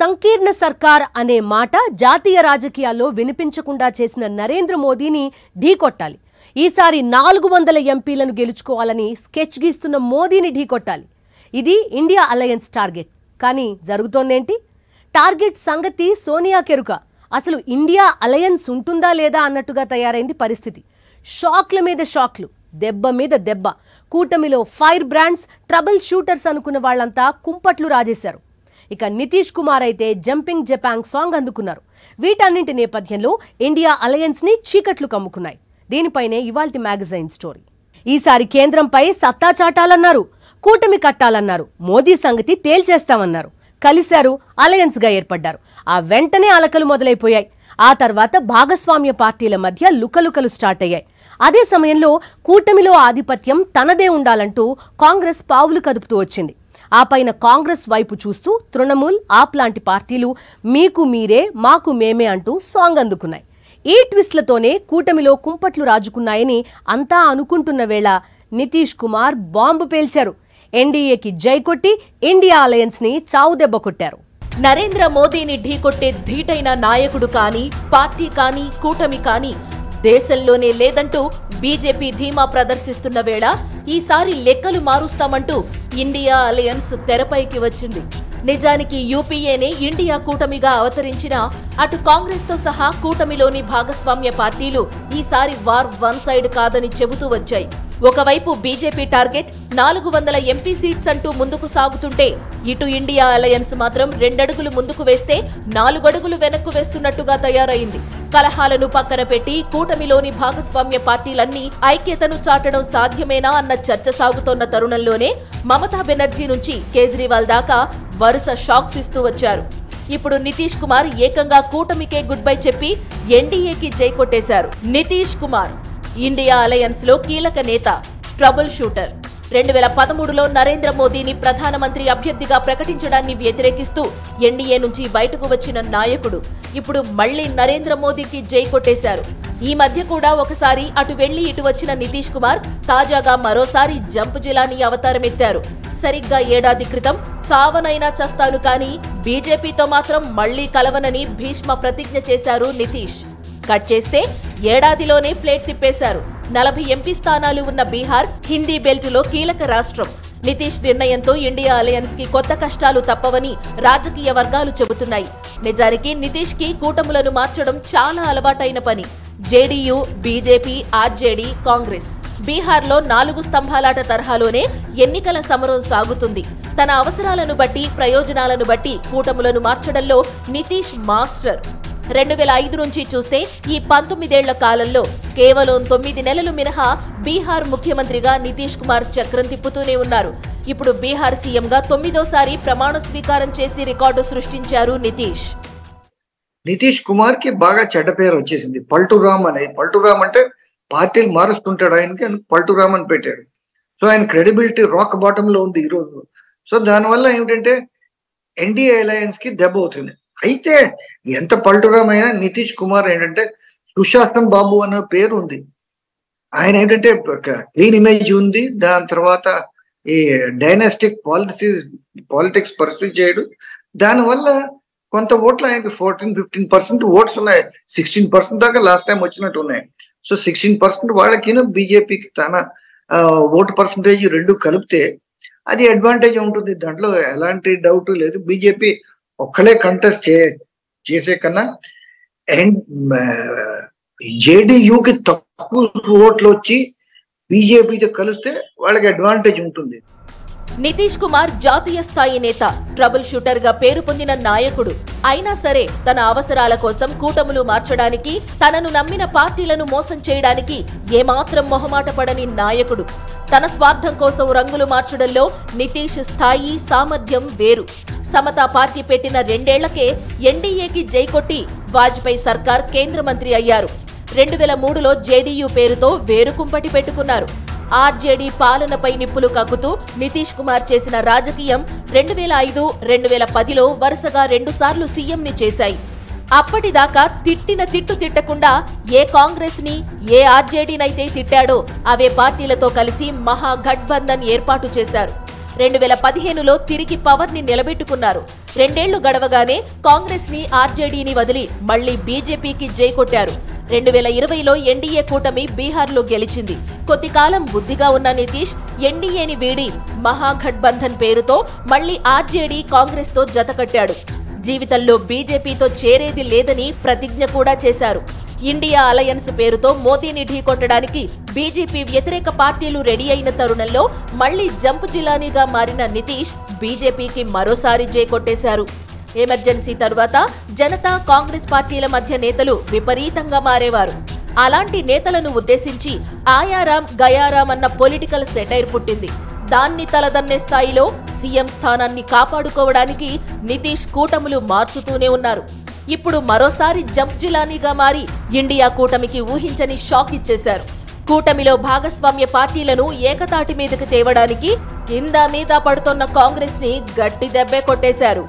సంకీర్ణ సర్కార్ అనే మాట జాతీయ రాజకీయాల్లో వినిపించకుండా చేసిన నరేంద్ర మోదీని ఢీకొట్టాలి. ఈసారి 400 ఎంపీలను గెలుచుకోవాలని స్కెచ్ గీస్తున్న మోదీని ఢీకొట్టాలి. ఇది ఇండియా అలయన్స్ టార్గెట్. కానీ జరుగుతోందేంటి? టార్గెట్ సంగతి సోనియా కెరుక. అసలు ఇండియా అలయన్స్ ఉంటుందా లేదా అన్నట్టుగా తయారైంది పరిస్థితి. షాక్ల మీద షాక్లు, దెబ్బ మీద దెబ్బ. కూటమిలో ఫైర్ బ్రాండ్స్, ట్రబుల్ షూటర్స్ అనుకున్న వాళ్లంతా కుంపట్లు రాజేశారు. ఇక నితీష్ కుమార్ అయితే జంపింగ్ జపాంగ్ సాంగ్ అందుకున్నారు. వీటన్నింటి నేపథ్యంలో ఇండియా అలయన్స్ ని చీకట్లు కమ్ముకున్నాయి. దీనిపైనే ఇవాల్టి మ్యాగజైన్ స్టోరీ. ఈసారి కేంద్రంపై సత్తా చాటాలన్నారు, కూటమి కట్టాలన్నారు, మోదీ సంగతి తేల్చేస్తామన్నారు. కలిశారు, అలయన్స్ గా ఏర్పడ్డారు. ఆ వెంటనే అలకలు మొదలైపోయాయి. ఆ తర్వాత భాగస్వామ్య పార్టీల మధ్య లుకలుకలు స్టార్ట్ అయ్యాయి. అదే సమయంలో కూటమిలో ఆధిపత్యం తనదే ఉండాలంటూ కాంగ్రెస్ పావులు కదుపుతూ వచ్చింది. ఆ పైన కాంగ్రెస్ వైపు చూస్తూ తృణమూల్, ఆప్ లాంటి పార్టీలు మీకు మీరే మాకు మేమే అంటూ సాంగ్ అందుకున్నాయి. ఈ ట్విస్ట్లతోనే కూటమిలో కుంపట్లు రాజుకున్నాయని అంతా అనుకుంటున్న వేళ నితీష్ కుమార్ బాంబు పేల్చారు. ఎన్డీఏకి జై కొట్టి ఇండియా అలయన్స్ ని చావు దెబ్బ కొట్టారు. నరేంద్ర మోదీని ఢీకొట్టే ధీటైన నాయకుడు కానీ, పార్టీ కానీ, కూటమి కానీ దేశంలోనే లేదంటూ బీజేపీ ధీమా ప్రదర్శిస్తున్న వేళ ఈసారి లెక్కలు మారుస్తామంటూ ఇండియా అలయన్స్ తెరపైకి వచ్చింది. నిజానికి యూపీఏనే ఇండియా కూటమిగా అవతరించిన అటు కాంగ్రెస్ తో సహా కూటమిలోని భాగస్వామ్య పార్టీలు ఈసారి వార్ వన్ సైడ్ కాదని చెబుతూ వచ్చాయి. ఒకవైపు బీజేపీ టార్గెట్ 400 ఎంపీ సీట్స్ అంటూ ముందుకు సాగుతుంటే, ఇటు ఇండియా అలయన్స్ మాత్రం 2 అడుగులు ముందుకు వేస్తే 4 అడుగులు వెనక్కు వేస్తున్నట్టుగా తయారైంది. కలహాలను పక్కన పెట్టి కూటమిలోని భాగస్వామ్య పార్టీలన్నీ ఐక్యతను చాటడం సాధ్యమేనా అన్న చర్చ సాగుతోన్న తరుణంలోనే మమతా బెనర్జీ నుంచి కేజ్రీవాల్ దాకా వరుస షాక్స్ ఇస్తూ వచ్చారు. ఇప్పుడు నితీష్ కుమార్ ఏకంగా కూటమికే గుడ్ బై చెప్పి ఎన్డీఏకి జై కొట్టేశారు. నితీష్ కుమార్ ఇండియా అలయన్స్ లో కీలక నేత, ట్రబుల్ షూటర్. 2013లో నరేంద్ర మోదీని ప్రధానమంత్రి అభ్యర్థిగా ప్రకటించడాన్ని వ్యతిరేకిస్తూ ఎన్డీఏ నుంచి బయటకు వచ్చిన నాయకుడు ఇప్పుడు మళ్లీ నరేంద్ర మోదీకి జై కొట్టేశారు. ఈ మధ్య కూడా ఒకసారి అటు వెళ్లి ఇటు వచ్చిన నితీష్ కుమార్ తాజాగా మరోసారి జంప్ జిలానీ అవతారమెత్తారు. సరిగ్గా ఏడాది క్రితం చావనైనా చస్తాను కానీ బీజేపీతో మాత్రం మళ్లీ కలవనని భీష్మ ప్రతిజ్ఞ చేశారు నితీష్. కట్ చేస్తే ఏడాదిలోనే ప్లేట్ తిప్పేశారు. 40 ఎంపీ స్థానాలు ఉన్న బీహార్ హిందీ బెల్టులో కీలక రాష్ట్రం. నితీష్ నిర్ణయంతో ఇండియా అలయన్స్ కి కొత్త కష్టాలు తప్పవని రాజకీయ వర్గాలు చెబుతున్నాయి. నిజానికి నితీష్ కి కూటములను మార్చడం చాలా అలవాటైన పని. JDU, BJP, RJD, Congress. బీహార్లో 4 స్తంభాలాట తరహాలోనే ఎన్నికల సమరం సాగుతుంది. తన అవసరాలను బట్టి, ప్రయోజనాలను బట్టి కూటములను మార్చడంలో నితీష్ మాస్టర్. 2005 నుంచి చూస్తే ఈ 19 ఏళ్ల కాలంలో కేవలం 9 నెలలు మినహా బీహార్ ముఖ్యమంత్రిగా నితీష్ కుమార్ చక్రం తిప్పుతూనే ఉన్నారు. ఇప్పుడు బీహార్ సీఎంగా 9వ ప్రమాణ స్వీకారం చేసి రికార్డు సృష్టించారు నితీష్. నితీష్ కుమార్ కి బాగా చెడ్డ పేరు వచ్చేసింది. పల్టురామ్ అనేది. పల్టురామ్ అంటే పార్టీలు మారుస్తుంటాడు, ఆయనకి పల్టురామ్ అని పెట్టాడు. సో ఆయన క్రెడిబిలిటీ రాక్ బాటమ్ లో ఉంది ఈ రోజు. సో దానివల్ల ఏమిటంటే ఎన్డీఏ అలయన్స్ కి దెబ్బ అవుతుంది. అయితే ఎంత పల్టురామ్ అయినా నితీష్ కుమార్ ఏంటంటే సుశాసన్ బాబు అనే పేరు ఉంది. ఆయన ఏంటంటే క్లీన్ ఇమేజ్ ఉంది. దాని తర్వాత ఈ డైనాస్టిక్ పాలిటిక్స్ పర్సూ చేయడు. దానివల్ల కొంత ఓట్లు ఆయనకి 14-15% ఓట్స్ ఉన్నాయి. 16% దాకా లాస్ట్ టైం వచ్చినట్టు ఉన్నాయి. సో 16% వాళ్ళకి బీజేపీకి తన ఓటు పర్సంటేజ్ 2 కలిపితే అది అడ్వాంటేజ్ ఉంటుంది. దాంట్లో ఎలాంటి డౌట్ లేదు. బీజేపీ ఒక్కలే కంటెస్ట్ చేసే కన్నా జేడీయూకి తక్కువ ఓట్లు వచ్చి బీజేపీతో కలిస్తే వాళ్ళకి అడ్వాంటేజ్ ఉంటుంది. నితీష్ కుమార్ జాతీయ స్థాయి నేత, ట్రబుల్ షూటర్ గా పేరు పొందిన నాయకుడు. అయినా సరే తన అవసరాల కోసం కూటములు మార్చడానికి, తనను నమ్మిన పార్టీలను మోసం చేయడానికి ఏమాత్రం మొహమాట పడని నాయకుడు. తన స్వార్థం కోసం రంగులు మార్చడంలో నితీష్ స్థాయి, సామర్థ్యం వేరు. సమతా పార్టీ పెట్టిన 2 ఏళ్లకే ఎన్డీఏకి జై కొట్టి వాజ్పేయి సర్కార్ కేంద్ర మంత్రి అయ్యారు. 2003లో జేడీయూ పేరుతో వేరుకుంపటి పెట్టుకున్నారు. ఆర్జేడీ పాలనపై నిప్పులు కక్కుతూ నితీష్ కుమార్ చేసిన రాజకీయం 2005, 2010లో వరుసగా 2 సార్లు సీఎంని చేశాయి. అప్పటిదాకా తిట్టిన తిట్టు తిట్టకుండా ఏ కాంగ్రెస్ ని, ఏ ఆర్జేడీనైతే తిట్టాడో అవే పార్టీలతో కలిసి మహాగఠబంధన్ ఏర్పాటు చేశారు. 2015లో తిరిగి పవర్ ని నిలబెట్టుకున్నారు. రెండేళ్లు గడవగానే కాంగ్రెస్ ని ఆర్జేడీని వదిలి మళ్లీ బీజేపీకి జై కొట్టారు. 2020లో ఎన్డీఏ కూటమి బీహార్లో గెలిచింది. కొద్ది కాలం బుద్ధిగా ఉన్న నితీష్ ఎన్డీఏని వీడి మహాగఠబంధన్ పేరుతో మళ్లీ ఆర్జేడీ కాంగ్రెస్ తో జతకట్టాడు. జీవితంలో బీజేపీతో చేరేది లేదని ప్రతిజ్ఞ కూడా చేశారు. ఇండియా అలయన్స్ పేరుతో మోదీని ఢీకొట్టడానికి బీజేపీ వ్యతిరేక పార్టీలు రెడీ అయిన తరుణంలో మళ్లీ జంప్ జిలానీగా మారిన నితీష్ బీజేపీకి మరోసారి జై కొట్టేశారు. ఎమర్జెన్సీ తరువాత జనతా కాంగ్రెస్ పార్టీల మధ్య నేతలు విపరీతంగా మారేవారు. అలాంటి నేతలను ఉద్దేశించి ఆయారాం గయారాం అన్న పొలిటికల్ సెటైర్ పుట్టింది. దాన్ని తలదన్నే స్థాయిలో సీఎం స్థానాన్ని కాపాడుకోవడానికి నితీష్ కూటములు మార్చుతూనే ఉన్నారు. ఇప్పుడు మరోసారి జంప్ జిలానీగా మారి ఇండియా కూటమికి ఊహించని షాక్ ఇచ్చేశారు. కూటమిలో భాగస్వామ్య పార్టీలను ఏకతాటి మీదకి తేవడానికి కింద మీద పడుతోన్న కాంగ్రెస్ ని గట్టి దెబ్బే కొట్టేశారు.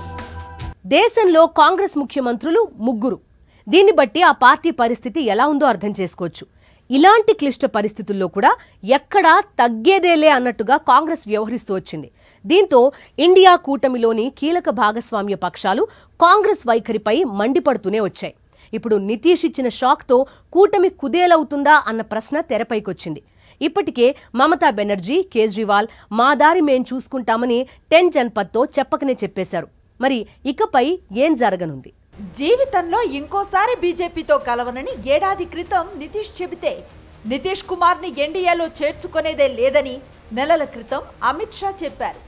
దేశంలో కాంగ్రెస్ ముఖ్యమంత్రులు 3. దీన్ని బట్టి ఆ పార్టీ పరిస్థితి ఎలా ఉందో అర్థం చేసుకోవచ్చు. ఇలాంటి క్లిష్ట పరిస్థితుల్లో కూడా ఎక్కడా తగ్గేదేలే అన్నట్టుగా కాంగ్రెస్ వ్యవహరిస్తూ వచ్చింది. దీంతో ఇండియా కూటమిలోని కీలక భాగస్వామ్య పక్షాలు కాంగ్రెస్ వైఖరిపై మండిపడుతూనే వచ్చాయి. ఇప్పుడు నితీష్ ఇచ్చిన షాక్తో కూటమి కుదేలవుతుందా అన్న ప్రశ్న తెరపైకొచ్చింది. ఇప్పటికే మమతా బెనర్జీ, కేజ్రీవాల్ మా దారి మేం చూసుకుంటామని 10 జన్పథ్తో చెప్పకనే చెప్పేశారు. మరి ఇకపై ఏం జరగనుంది? జీవితంలో ఇంకోసారి బీజేపీతో కలవనని ఏడాది క్రితం నితీష్ చెబితే నితీష్ కుమార్ ని ఎన్డీఏలో చేర్చుకునేదే లేదని నెలల క్రితం అమిత్ షా చెప్పారు.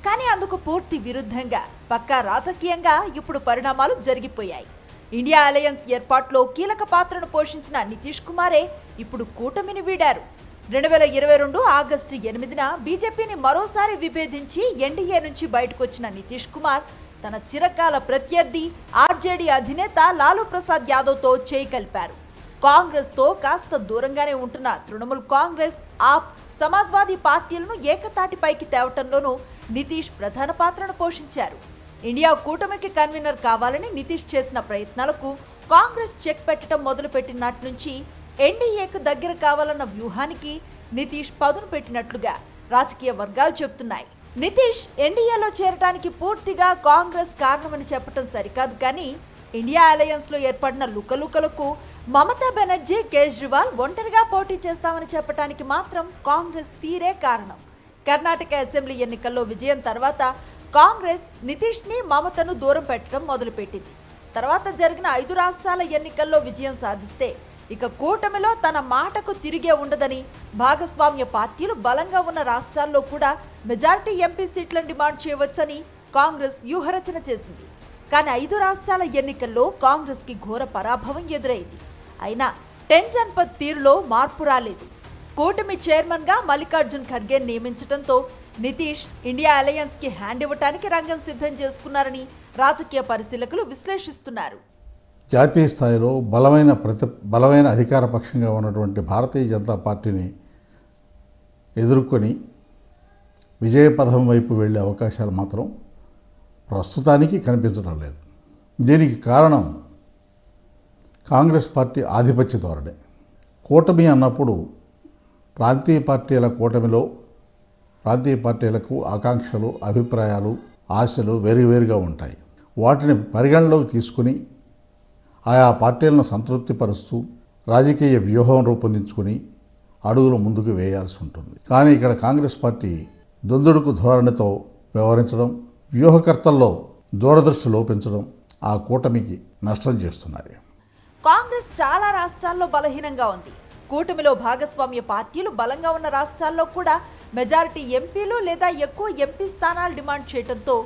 కానీ అందుకు పూర్తి విరుద్ధంగా పక్కా రాజకీయంగా ఇప్పుడు పరిణామాలు జరిగిపోయాయి. ఇండియా అలయన్స్ ఏర్పాటులో కీలక పాత్రను పోషించిన నితీష్ కుమారే ఇప్పుడు కూటమిని వీడారు. 2022 ఆగస్టు 8న బీజేపీని మరోసారి విభేదించి ఎన్డీఏ నుంచి బయటకొచ్చిన నితీష్ కుమార్ తన చిరకాల ప్రత్యర్థి ఆర్జేడీ అధినేత లాలూ ప్రసాద్ యాదవ్తో చేయి కలిపారు. కాంగ్రెస్తో కాస్త దూరంగానే ఉంటున్న తృణమూల్ కాంగ్రెస్, ఆప్, సమాజ్వాదీ పార్టీలను ఏకతాటిపైకి తేవటంలోనూ నితీష్ ప్రధాన పాత్రను పోషించారు. ఇండియా కూటమికి కన్వీనర్ కావాలని నితీష్ చేసిన ప్రయత్నాలకు కాంగ్రెస్ చెక్ పెట్టడం మొదలుపెట్టినట్టు నుంచి ఎన్డీఏకు దగ్గర కావాలన్న వ్యూహానికి నితీష్ పదును పెట్టినట్లుగా రాజకీయ వర్గాలు చెబుతున్నాయి. నితీష్ ఎన్డీఏలో చేరడానికి పూర్తిగా కాంగ్రెస్ కారణమని చెప్పడం సరికాదు. కానీ ఇండియా అలయన్స్ లో ఏర్పడిన లుకలుకలకు మమతా బెనర్జీ, కేజ్రీవాల్ ఒంటరిగా పోటీ చేస్తామని చెప్పడానికి మాత్రం కాంగ్రెస్ తీరే కారణం. కర్ణాటక అసెంబ్లీ ఎన్నికల్లో విజయం తర్వాత కాంగ్రెస్ నితీష్ ని, మమతను దూరం పెట్టడం మొదలుపెట్టింది. తర్వాత జరిగిన 5 రాష్ట్రాల ఎన్నికల్లో విజయం సాధిస్తే ఇక కూటమిలో తన మాటకు తిరిగే ఉండదని భాగస్వామ్య పార్టీలు బలంగా ఉన్న రాష్ట్రాల్లో కూడా మెజారిటీ ఎంపీ సీట్లను డిమాండ్ చేయవచ్చని కాంగ్రెస్ వ్యూహరచన చేసింది. కానీ 5 రాష్ట్రాల ఎన్నికల్లో కాంగ్రెస్ కి ఘోర పరాభవం ఎదురైంది. అయినా 10 జన్పథ్ తీరులో మార్పు రాలేదు. కూటమి చైర్మన్ గా మల్లికార్జున్ ఖర్గే నియమించడంతో నితీష్ ఇండియా అలయన్స్ కి హ్యాండ్ ఇవ్వడానికి రంగం సిద్ధం చేసుకున్నారని రాజకీయ పరిశీలకులు విశ్లేషిస్తున్నారు. జాతీయ స్థాయిలో బలమైన అధికార పక్షంగా ఉన్నటువంటి భారతీయ జనతా పార్టీని ఎదుర్కొని విజయపథం వైపు వెళ్ళే అవకాశాలు మాత్రం ప్రస్తుతానికి కనిపించడం లేదు. దీనికి కారణం కాంగ్రెస్ పార్టీ ఆధిపత్య ధోరణి. కూటమి అన్నప్పుడు ప్రాంతీయ పార్టీల కూటమిలో ప్రాంతీయ పార్టీలకు ఆకాంక్షలు, అభిప్రాయాలు, ఆశలు వేరువేరుగా ఉంటాయి. వాటిని పరిగణలోకి తీసుకుని ఆయా పార్టీలను సంతృప్తిపరుస్తూ రాజకీయ వ్యూహం రూపొందించుకుని అడుగులు ముందుకు వేయాల్సి ఉంటుంది. కానీ ఇక్కడ కాంగ్రెస్ పార్టీ దొందుడుకు ధోరణితో వ్యవహరించడం, వ్యూహకర్తల్లో దూరదృష్టి లోపించడం ఆ కూటమికి నష్టం చేస్తున్నాయి. కాంగ్రెస్ చాలా రాష్ట్రాల్లో బలహీనంగా ఉంది. కూటమిలో భాగస్వామ్య పార్టీలు బలంగా ఉన్న రాష్ట్రాల్లో కూడా మెజారిటీ ఎంపీలు లేదా ఎక్కువ ఎంపీ స్థానాలు డిమాండ్ చేయడంతో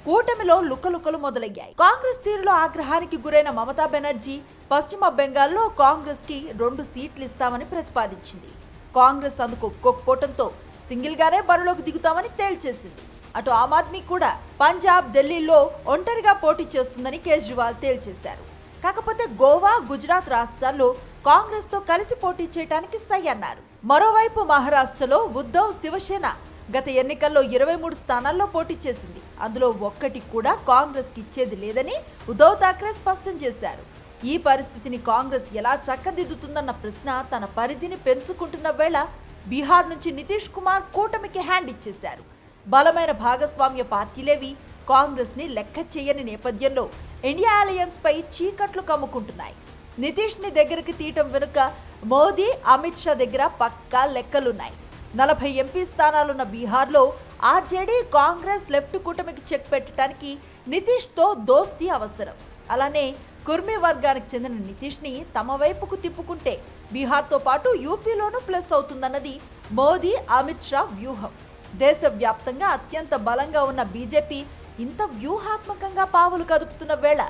కూటమిలో లుకలుకలు మొదలయ్యాయి. కాంగ్రెస్ తీరులో ఆగ్రహానికి గురైన మమతా బెనర్జీ పశ్చిమ బెంగాల్లో కాంగ్రెస్ కి 2 సీట్లు ఇస్తామని ప్రతిపాదించింది. కాంగ్రెస్ అందుకు ఒప్పుకోకపోవడంతో సింగిల్ గానే బరిలోకి దిగుతామని తేల్చేసింది. అటు ఆమ్ ఆద్మీ కూడా పంజాబ్, ఢిల్లీలో ఒంటరిగా పోటీ చేస్తుందని కేజ్రీవాల్ తేల్చేశారు. కాకపోతే గోవా, గుజరాత్ రాష్ట్రాల్లో కాంగ్రెస్ తో కలిసి పోటీ చేయడానికి సై అన్నారు. మరోవైపు మహారాష్ట్రలో ఉద్ధవ్ శివసేన గత ఎన్నికల్లో 23 స్థానాల్లో పోటీ చేసింది. అందులో ఒక్కటి కూడా కాంగ్రెస్ కి ఇచ్చేది లేదని ఉద్ధవ్ ఠాక్రే స్పష్టం చేశారు. ఈ పరిస్థితిని కాంగ్రెస్ ఎలా చక్కదిద్దుతుందన్న ప్రశ్న తన పరిధిని పెంచుకుంటున్న వేళ బీహార్ నుంచి నితీష్ కుమార్ కూటమికి హ్యాండ్ ఇచ్చేశారు. బలమైన భాగస్వామ్య పార్టీలేవి కాంగ్రెస్ ని లెక్క చేయని నేపథ్యంలో ఇండియా అలయన్స్ పై చీకట్లు కమ్ముకుంటున్నాయి. నితీష్ ని దగ్గరికి తీయటం వెనుక మోదీ, అమిత్ షా దగ్గర పక్కా లెక్కలున్నాయి. 40 ఎంపీ స్థానాలున్న బీహార్లో ఆర్జేడీ, కాంగ్రెస్, లెఫ్ట్ కూటమికి చెక్ పెట్టడానికి నితీష్ తో దోస్తీ అవసరం. అలానే కుర్మీ వర్గానికి చెందిన నితీష్ ని తమ వైపుకు తిప్పుకుంటే బీహార్తో పాటు యూపీలోనూ ప్లస్ అవుతుందన్నది మోదీ, అమిత్ షా వ్యూహం. దేశవ్యాప్తంగా అత్యంత బలంగా ఉన్న బీజేపీ ఇంత వ్యూహాత్మకంగా పావులు కదుపుతున్న వేళ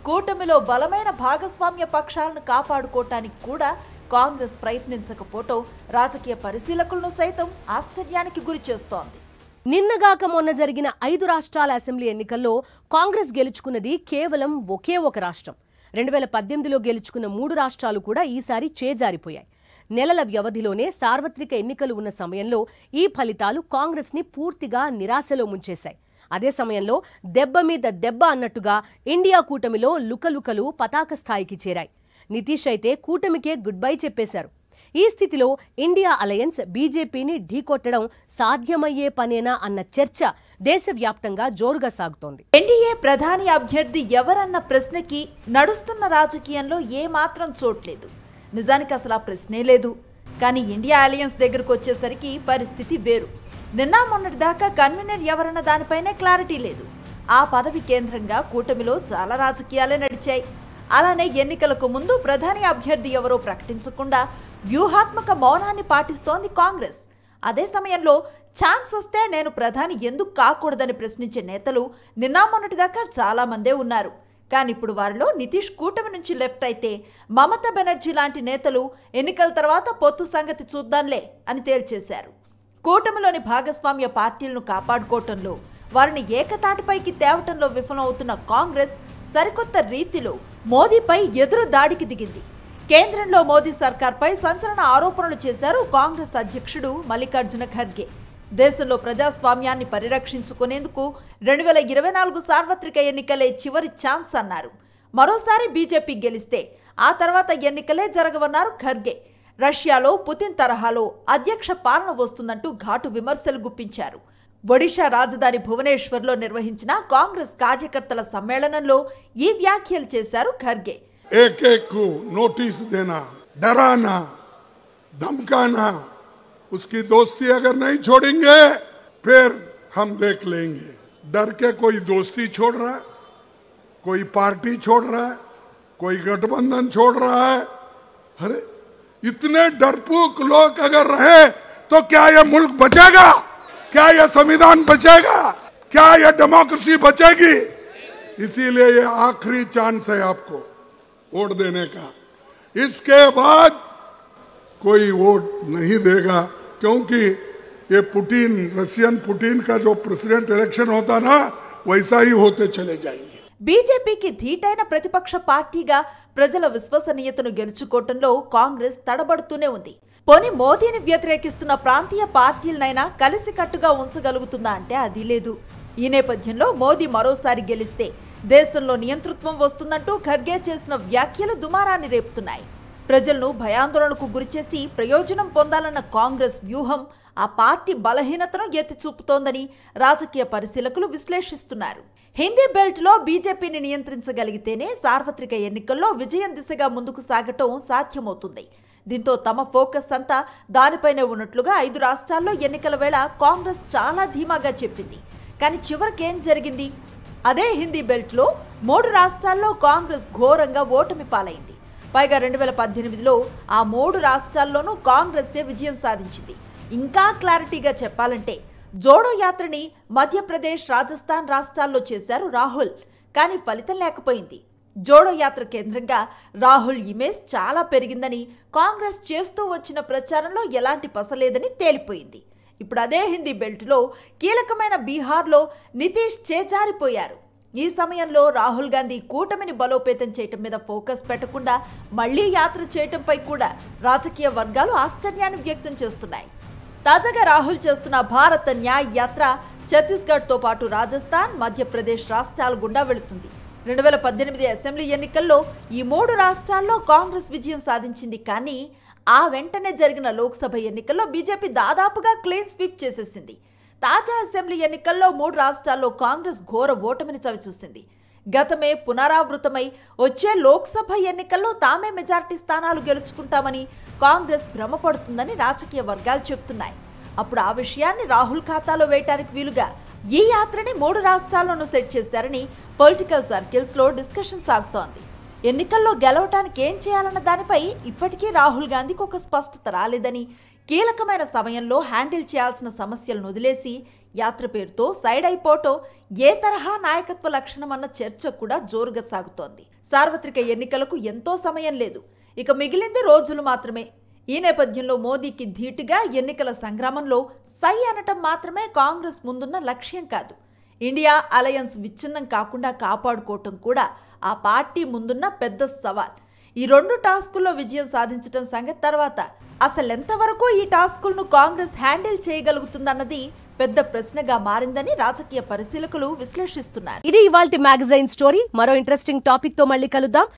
కూటమిలో బలమైన భాగస్వామ్య పక్షాలను కాపాడుకోవటానికి కూడా కాంగ్రెస్ ప్రయత్నించకపోవటం రాజకీయ పరిశీలకులను సైతం ఆశ్చర్యానికి గురి చేస్తోంది. నిన్నగాక మొన్న జరిగిన 5 రాష్ట్రాల అసెంబ్లీ ఎన్నికల్లో కాంగ్రెస్ గెలుచుకున్నది కేవలం ఒకే ఒక రాష్ట్రం. 2018లో గెలుచుకున్న 3 రాష్ట్రాలు కూడా ఈసారి చేజారిపోయాయి. నెలల వ్యవధిలోనే సార్వత్రిక ఎన్నికలు ఉన్న సమయంలో ఈ ఫలితాలు కాంగ్రెస్ ని పూర్తిగా నిరాశలో ముంచేశాయి. అదే సమయంలో దెబ్బ మీద దెబ్బ అన్నట్టుగా ఇండియా కూటమిలో లుకలుకలు పతాక స్థాయికి చేరాయి. నితీష్ అయితే కూటమికే గుడ్ బై చెప్పేశారు. ఈ స్థితిలో ఇండియా అలయన్స్ బీజేపీని ఢీకొట్టడం సాధ్యమయ్యే పనేనా అన్న చర్చ దేశవ్యాప్తంగా జోరుగా సాగుతోంది. ఎన్డీఏ ప్రధాని అభ్యర్థి ఎవరన్న ప్రశ్నకి నడుస్తున్న రాజకీయంలో ఏమాత్రం చోట్లేదు. నిజానికి అసలు ఆ ప్రశ్నే లేదు. కానీ ఇండియా అలయన్స్ దగ్గరకు వచ్చేసరికి పరిస్థితి వేరు. నిన్న మొన్నటి దాకా కన్వీనర్ ఎవరన్న దానిపైనే క్లారిటీ లేదు. ఆ పదవి కేంద్రంగా కూటమిలో చాలా రాజకీయాలే నడిచాయి. అలానే ఎన్నికలకు ముందు ప్రధాని అభ్యర్థి ఎవరో ప్రకటించకుండా వ్యూహాత్మక మౌనాన్ని పాటిస్తోంది కాంగ్రెస్. అదే సమయంలో ఛాన్స్ వస్తే నేను ప్రధాని ఎందుకు కాకూడదని ప్రశ్నించే నేతలు నిన్న మొన్నటిదాకా చాలా మందే ఉన్నారు. కానీ ఇప్పుడు వారిలో నితీష్ కూటమి నుంచి లెఫ్ట్ అయితే మమతా బెనర్జీ లాంటి నేతలు ఎన్నికల తర్వాత పొత్తు సంగతి చూద్దాంలే అని తేల్చేశారు. కూటమిలోని భాగస్వామ్య పార్టీలను కాపాడుకోవటంలో, వారిని ఏకతాటిపైకి తేవటంలో విఫలమవుతున్న కాంగ్రెస్ సరికొత్త రీతిలో మోదీపై ఎదురు దాడికి దిగింది. కేంద్రంలో మోదీ సర్కార్పై సంచలన ఆరోపణలు చేశారు కాంగ్రెస్ అధ్యక్షుడు మల్లికార్జున ఖర్గే. దేశంలో ప్రజాస్వామ్యాన్ని పరిరక్షించుకునేందుకు 2024 సార్వత్రిక ఎన్నికలే చివరి ఛాన్స్ అన్నారు. మరోసారి బీజేపీ గెలిస్తే ఆ తర్వాత ఎన్నికలే జరగవన్నారు ఖర్గే. రష్యాలో పుతిన్ తరహాలో అధ్యక్ష పాలన వస్తుందంటూ ఘాటు విమర్శలు గుప్పించారు. ఒడిషా రాజధాని భువనేశ్వర్లో నిర్వహించిన కాంగ్రెస్ కార్యకర్తల సమ్మేళనంలో ఈ వ్యాఖ్యలు చేశారు ఖర్గే. నోటీస్ దేనా, డరానా, धमकाना, उसकी दोस्ती अगर नहीं छोड़ेंगे फिर हम देख लेंगे. डर के कोई दोस्ती छोड़ रहा है, कोई पार्टी छोड़ रहा है, कोई गठबंधन छोड़ रहा है. अरे इतने डरपोक लोग अगर रहे तो क्या यह मुल्क बचेगा? क्या यह संविधान बचेगा? क्या यह डेमोक्रेसी बचेगी? इसीलिए ये आखिरी चांस है आपको वोट देने का. इसके बाद कोई वोट नहीं देगा, क्योंकि ये पुतिन, रशियन पुतिन का जो प्रेसिडेंट इलेक्शन होता ना, वैसा ही होते चले जाएंगे. బీజేపీకి ధీటైన ప్రతిపక్ష పార్టీగా ప్రజల విశ్వసనీయతను గెలుచుకోవటంలో కాంగ్రెస్ తడబడుతూనే ఉంది. పోనీ మోదీని వ్యతిరేకిస్తున్న ప్రాంతీయ పార్టీలనైనా కలిసికట్టుగా ఉంచగలుగుతుందా అంటే అది లేదు. ఈ నేపథ్యంలో మోదీ మరోసారి గెలిస్తే దేశంలో నియంతృత్వం వస్తుందంటూ ఖర్గే చేసిన వ్యాఖ్యలు దుమారాన్ని రేపుతున్నాయి. ప్రజలను భయాందోళనకు గురిచేసి ప్రయోజనం పొందాలన్న కాంగ్రెస్ వ్యూహం ఆ పార్టీ బలహీనతను ఎత్తి చూపుతోందని రాజకీయ పరిశీలకులు విశ్లేషిస్తున్నారు. హిందీ బెల్ట్లో బీజేపీని నియంత్రించగలిగితేనే సార్వత్రిక ఎన్నికల్లో విజయం దిశగా ముందుకు సాగటం సాధ్యమవుతుంది. దీంతో తమ ఫోకస్ అంతా దానిపైనే ఉన్నట్లుగా 5 రాష్ట్రాల్లో ఎన్నికల వేళ కాంగ్రెస్ చాలా ధీమాగా చెప్పింది. కానీ చివరికేం జరిగింది? అదే హిందీ బెల్ట్లో 3 రాష్ట్రాల్లో కాంగ్రెస్ ఘోరంగా ఓటమి పాలైంది. పైగా 2018లో ఆ 3 రాష్ట్రాల్లోనూ కాంగ్రెస్సే విజయం సాధించింది. ఇంకా క్లారిటీగా చెప్పాలంటే జోడో యాత్రని మధ్యప్రదేశ్, రాజస్థాన్ రాష్ట్రాల్లో చేశారు రాహుల్. కానీ ఫలితం లేకపోయింది. జోడో యాత్ర కేంద్రంగా రాహుల్ ఇమేజ్ చాలా పెరిగిందని, కాంగ్రెస్ చేస్తూ వచ్చిన ప్రచారంలో ఎలాంటి పసలేదని తేలిపోయింది. ఇప్పుడు అదే హిందీ బెల్ట్లో కీలకమైన బీహార్లో నితీష్ చేజారిపోయారు. ఈ సమయంలో రాహుల్ గాంధీ కూటమిని బలోపేతం చేయటం మీద ఫోకస్ పెట్టకుండా మళ్లీ యాత్ర చేయటంపై కూడా రాజకీయ వర్గాలు ఆశ్చర్యాన్ని వ్యక్తం చేస్తున్నాయి. తాజాగా రాహుల్ చేస్తున్న భారత్ న్యాయ్ యాత్ర ఛత్తీస్గఢ్తో పాటు రాజస్థాన్, మధ్యప్రదేశ్ రాష్ట్రాల గుండా వెళుతుంది. 2018 అసెంబ్లీ ఎన్నికల్లో ఈ 3 రాష్ట్రాల్లో కాంగ్రెస్ విజయం సాధించింది. కానీ ఆ వెంటనే జరిగిన లోక్సభ ఎన్నికల్లో బీజేపీ దాదాపుగా క్లీన్ స్వీప్ చేసేసింది. తాజా అసెంబ్లీ ఎన్నికల్లో 3 రాష్ట్రాల్లో కాంగ్రెస్ ఘోర ఓటమిని చవిచూసింది. గతమే పునరావృతమై వచ్చే లోక్సభ ఎన్నికల్లో తామే మెజారిటీ స్థానాలు గెలుచుకుంటామని కాంగ్రెస్ భ్రమపడుతుందని రాజకీయ వర్గాలు చెబుతున్నాయి. అప్పుడు ఆ విషయాన్ని రాహుల్ ఖాతాలో వేయటానికి వీలుగా ఈ యాత్రని 3 రాష్ట్రాల్లోనూ సెట్ చేశారని పొలిటికల్ సర్కిల్స్ లో డిస్కషన్ సాగుతోంది. ఎన్నికల్లో గెలవటానికి ఏం చేయాలన్న దానిపై ఇప్పటికీ రాహుల్ గాంధీకి ఒక స్పష్టత రాలేదని, కీలకమైన సమయంలో హ్యాండిల్ చేయాల్సిన సమస్యలను వదిలేసి యాత్ర పేరుతో సైడ్ అయిపోవటం ఏ తరహా నాయకత్వ లక్షణం అన్న చర్చ కూడా జోరుగా సాగుతోంది. సార్వత్రిక ఎన్నికలకు ఎంతో సమయం లేదు, ఇక మిగిలింది రోజులు మాత్రమే. ఈ నేపథ్యంలో మోదీకి ధీటుగా ఎన్నికల సంగ్రామంలో సై అనటం మాత్రమే కాంగ్రెస్ ముందున్న లక్ష్యం కాదు. ఇండియా అలయన్స్ విచ్ఛిన్నం కాకుండా కాపాడుకోవటం కూడా ఆ పార్టీ ముందున్న పెద్ద సవాల్. ఈ 2 టాస్కుల్లో విజయం సాధించడం సంగతి తర్వాత అసలెంతవరకు ఈ టాస్కులను కాంగ్రెస్ హ్యాండిల్ చేయగలుగుతుందన్నది పెద్ద ప్రశ్నగా మారిందని రాజకీయ పరిశీలకులు విశ్లేషిస్తున్నారు. ఇది ఇవాల్టి మ్యాగజైన్ స్టోరీ. మరో ఇంట్రెస్టింగ్ టాపిక్ తో మళ్ళీ కలుద్దాం.